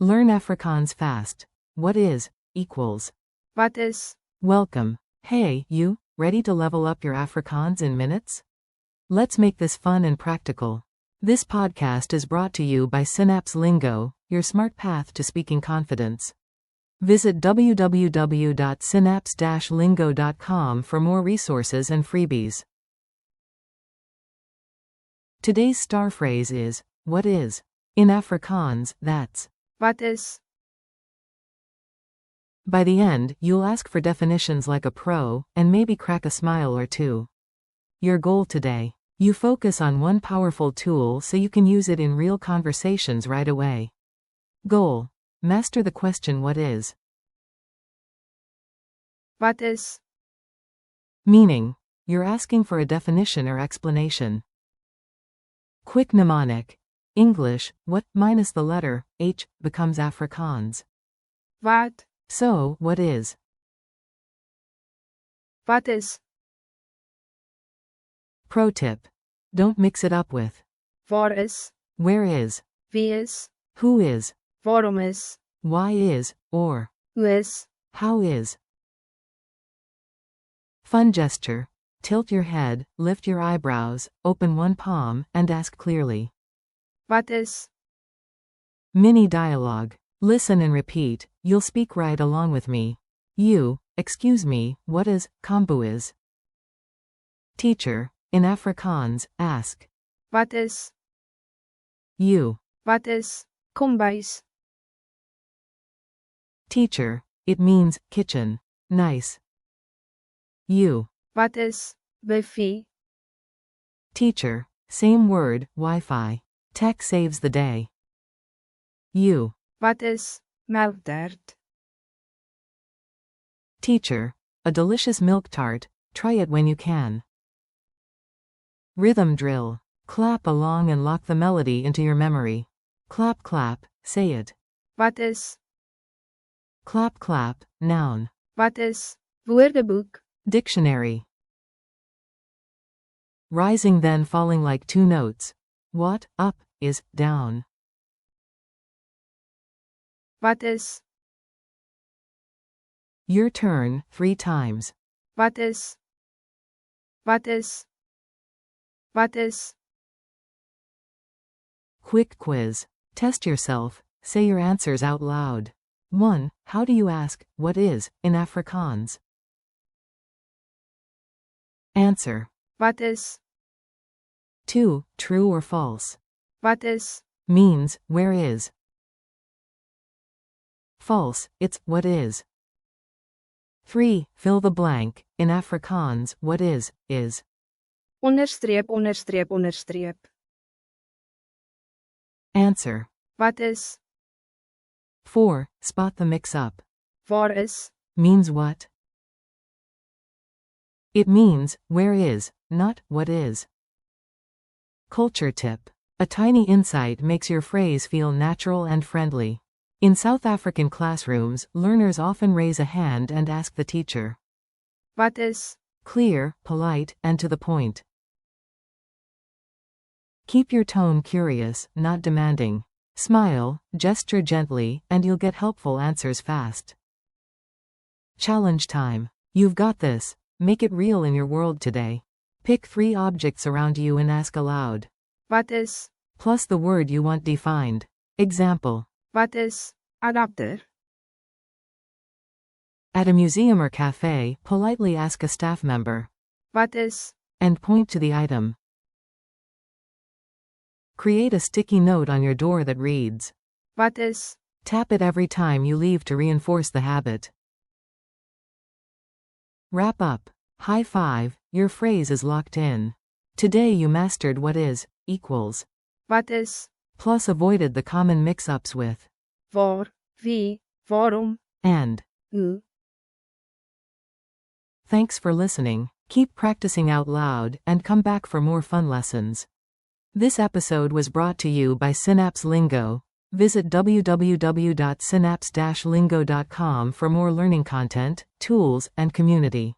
Learn Afrikaans fast. What is equals? Wat is? Welcome. Hey, you, ready to level up your Afrikaans in minutes? Let's make this fun and practical. This podcast is brought to you by Synapse Lingo, your smart path to speaking confidence. Visit www.synapse-lingo.com for more resources and freebies. Today's star phrase is, what is? In Afrikaans, that's Wat is? By the end, you'll ask for definitions like a pro, and maybe crack a smile or two. Your goal today. You focus on one powerful tool so you can use it in real conversations right away. Goal. Master the question what is. Wat is? Meaning. You're asking for a definition or explanation. Quick mnemonic. English, what, minus the letter, H, becomes Afrikaans. Wat? So, what is? Wat is? Pro tip. Don't mix it up with Waar is? where is, Wie is? who is, Waarom is? why is, or Hoe is? how is. Fun gesture. Tilt your head, lift your eyebrows, open one palm, and ask clearly. Wat is? Mini dialogue. Listen and repeat, you'll speak right along with me. You, excuse me, what is, kombu is? Teacher, in Afrikaans, ask. Wat is? You. Wat is? Kombuis. Teacher, it means, kitchen. Nice. You. Wat is? Buffet. Teacher, same word, Wi-Fi. Tech saves the day. You. Wat is? Melktert. Teacher, a delicious milk tart, try it when you can. Rhythm drill. Clap along and lock the melody into your memory. Clap clap, say it. Wat is? Clap clap, noun. Wat is? Woordeboek. Dictionary. Rising then falling like two notes. What, up, is, down. Wat is? Your turn, 3 times. Wat is? Wat is? Wat is? Quick quiz. Test yourself, say your answers out loud. 1. How do you ask, what is, in Afrikaans? Answer. Wat is? 2. True or false? Wat is? Means, where is? False, it's, what is? 3. Fill the blank, in Afrikaans, what is? Onderstreep, onderstreep, onderstreep. Answer. Wat is? 4. Spot the mix-up. Waar is? Means what? It means, where is, not, what is. Culture tip. A tiny insight makes your phrase feel natural and friendly. In South African classrooms, learners often raise a hand and ask the teacher. Wat is? Clear, polite, and to the point. Keep your tone curious, not demanding. Smile, gesture gently, and you'll get helpful answers fast. Challenge time. You've got this. Make it real in your world today. Pick 3 objects around you and ask aloud. Wat is? Plus the word you want defined. Example. Wat is? Adapter. At a museum or cafe, politely ask a staff member. Wat is? And point to the item. Create a sticky note on your door that reads. Wat is? Tap it every time you leave to reinforce the habit. Wrap up. High five, your phrase is locked in. Today you mastered what is, equals. Wat is? Plus avoided the common mix-ups with Waar, wie, waarom, and. hoe. Thanks for listening. Keep practicing out loud and come back for more fun lessons. This episode was brought to you by Synapse Lingo. Visit www.synapse-lingo.com for more learning content, tools, and community.